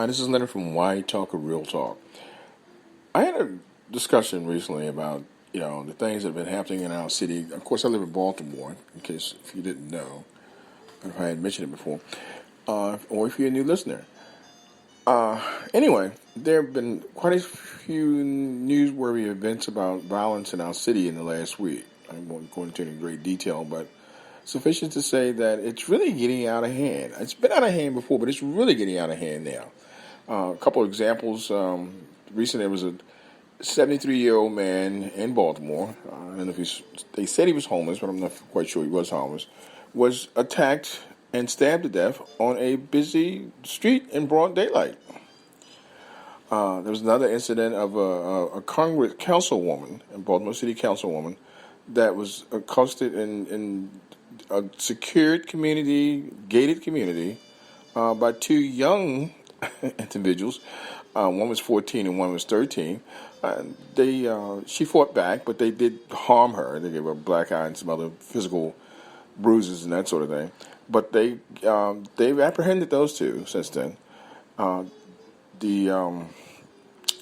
This is Leonard from Why Talk a Real Talk. I had a discussion recently about the things that have been happening in our city. Of course, I live in Baltimore. In case if you didn't know, if I had mentioned it before, or if you're a new listener. Anyway, there have been quite a few newsworthy events about violence in our city in the last week. I won't go into any great detail, but sufficient to say that it's really getting out of hand. It's been out of hand before, but it's really getting out of hand now. A couple of examples. Recently, there was a 73-year-old man in Baltimore. I don't know if they said he was homeless, but I'm not quite sure he was homeless. Was attacked and stabbed to death on a busy street in broad daylight. There was another incident of a Congress councilwoman, a Baltimore City councilwoman, that was accosted in a secured community, gated community, by two young individuals. One was 14 and one was 13. She fought back, but they did harm her. They gave her a black eye and some other physical bruises and that sort of thing. But they've apprehended those two since then. There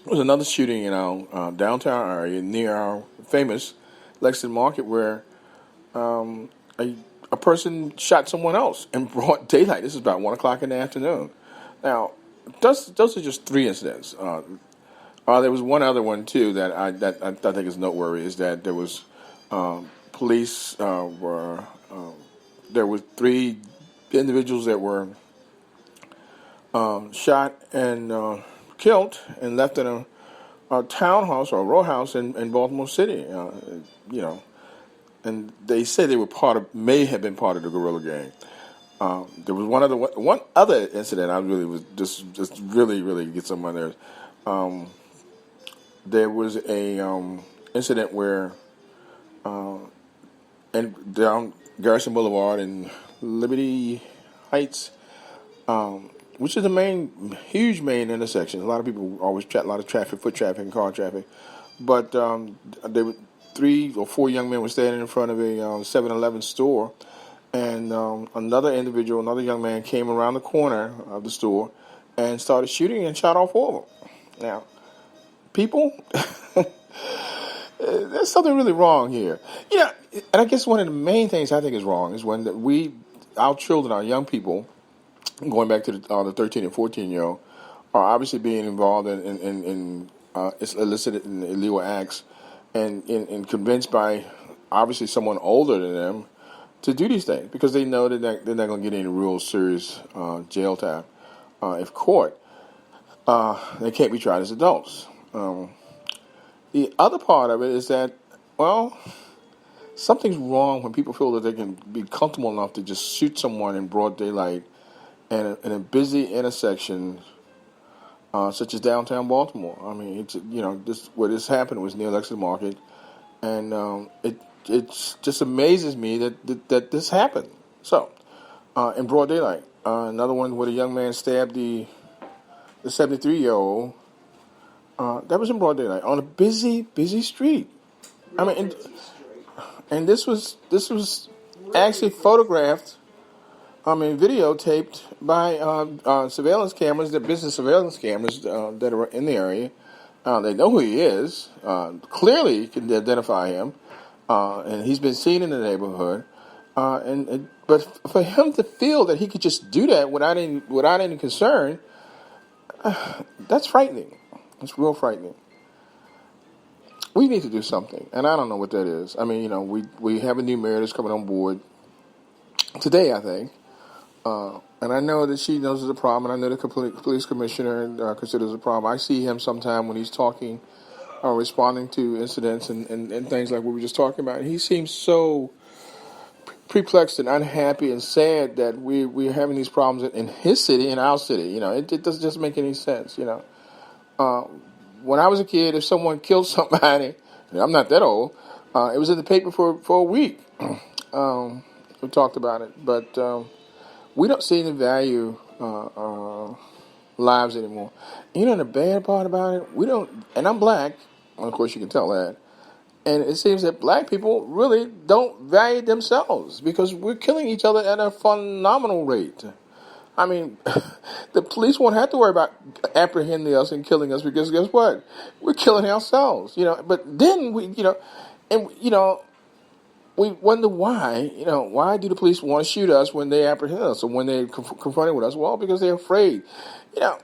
was another shooting in our downtown area near our famous Lexington Market where a person shot someone else in broad daylight. This is about 1 o'clock in the afternoon. Now, those are just three incidents. There was one other one too that I think is noteworthy. Is that there was police there were three individuals that were shot and killed and left in a townhouse or a row house in Baltimore City. And they said they were may have been part of the guerrilla gang. There was one other incident I really was just really gets on my nerves. There was a incident where and down Garrison Boulevard and Liberty Heights, which is a huge main intersection. A lot of people always a lot of traffic, foot traffic, and car traffic. But there were 3 or 4 young men were standing in front of a 7-Eleven store. And another young man came around the corner of the store and started shooting and shot all 4 of them. Now, people, there's something really wrong here. And I guess one of the main things I think is wrong is when our children, our young people, going back to the 13 and 14-year-old, are obviously being involved in illicit and illegal acts and convinced by obviously someone older than them to do these things because they know that they're not going to get any real serious jail time if caught. They can't be tried as adults. The other part of it is that, something's wrong when people feel that they can be comfortable enough to just shoot someone in broad daylight in a busy intersection such as downtown Baltimore. I mean, where this happened was near Lexington Market, and it just amazes me that this happened. So, in broad daylight, another one where a young man stabbed the 73-year-old. That was in broad daylight on a busy street. I mean, and this was actually photographed. Videotaped by surveillance cameras, the business surveillance cameras that are in the area. They know who he is. Clearly, can identify him, and he's been seen in the neighborhood. But for him to feel that he could just do that without any concern, that's frightening. It's real frightening. We need to do something, and I don't know what that is. I mean, we have a new mayor that's coming on board today, I think. And I know that she knows it's a problem, and I know the police commissioner considers it a problem. I see him sometime when he's talking or responding to incidents and things like what we were just talking about. And he seems so perplexed and unhappy and sad that we're having these problems in his city, in our city. It doesn't just make any sense. When I was a kid, if someone killed somebody, I'm not that old, it was in the paper for a week. We talked about it, but we don't see any value lives anymore. The bad part about it, we don't, and I'm black, of course you can tell that, and it seems that black people really don't value themselves because we're killing each other at a phenomenal rate. I mean, the police won't have to worry about apprehending us and killing us because guess what? We're killing ourselves, But then and we wonder why, why do the police want to shoot us when they apprehend us or when they're confronted with us? Well, because they're afraid. You know,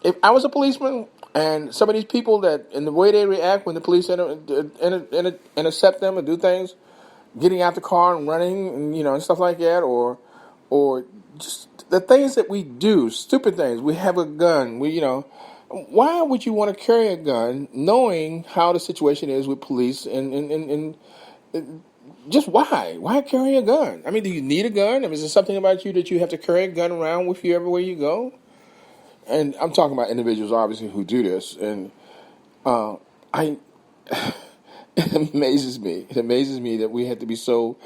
if I was a policeman and some of these people that, in the way they react when the police intercept them and do things, getting out the car and running and stuff like that, or just the things that we do, stupid things. We have a gun. Why would you want to carry a gun knowing how the situation is with police and just why? Why carry a gun? I mean, do you need a gun? I mean, is there something about you that you have to carry a gun around with you everywhere you go? And I'm talking about individuals, obviously, who do this. And I, it amazes me. It amazes me that we have to be so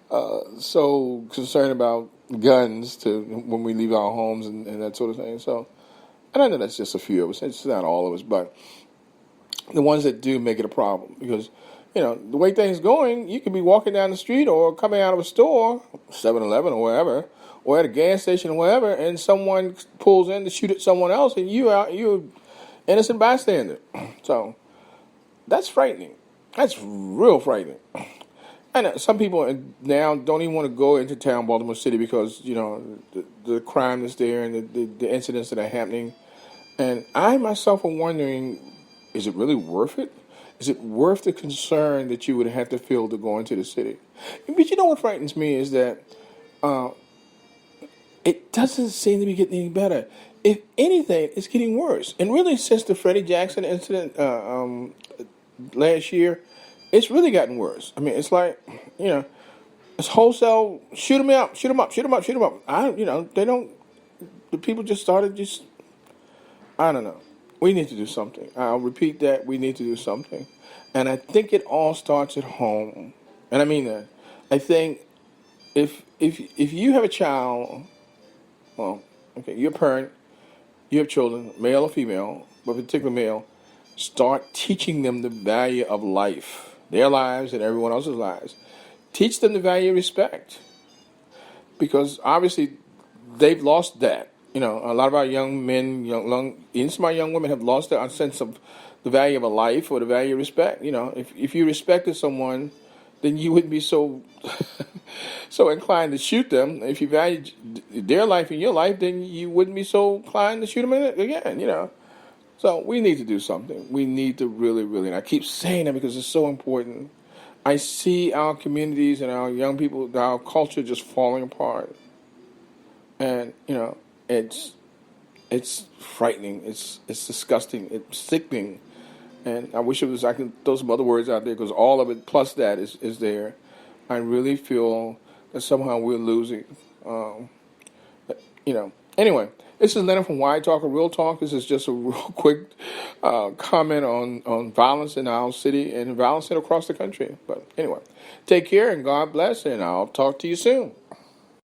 concerned about guns when we leave our homes and that sort of thing. So, and I know that's just a few of us. It's not all of us, but the ones that do make it a problem because, the way things going, you could be walking down the street or coming out of a store, 7-Eleven or wherever, or at a gas station or wherever, and someone pulls in to shoot at someone else, and you're innocent bystander. So that's frightening. That's real frightening. And some people now don't even want to go into town, Baltimore City, because the crime that's there and the incidents that are happening. And I myself am wondering, is it really worth it? Is it worth the concern that you would have to feel to go into the city? But what frightens me is that it doesn't seem to be getting any better. If anything, it's getting worse. And really, since the Freddie Jackson incident last year, it's really gotten worse. I mean, it's like, it's wholesale, shoot them up, shoot them up, shoot them up, shoot them up. The people just started I don't know. We need to do something. I'll repeat that. We need to do something. And I think it all starts at home. And I mean that. I think if you have a child, well, okay, you're a parent, you have children, male or female, but particularly male, start teaching them the value of life, their lives and everyone else's lives. Teach them the value of respect. Because obviously they've lost that. A lot of our young men, even some of our young women have lost their sense of the value of a life or the value of respect. If you respected someone, then you wouldn't be so inclined to shoot them. If you valued their life and your life, then you wouldn't be so inclined to shoot them again. So we need to do something. We need to really, really, and I keep saying that because it's so important. I see our communities and our young people, our culture just falling apart. And, it's frightening. It's disgusting. It's sickening. And I wish I could throw some other words out there because all of it plus that is there. I really feel that somehow we're losing. Anyway, this is Leonard from Why Talk or Real Talk. This is just a real quick comment on violence in our city and violence across the country. But anyway, take care and God bless, and I'll talk to you soon.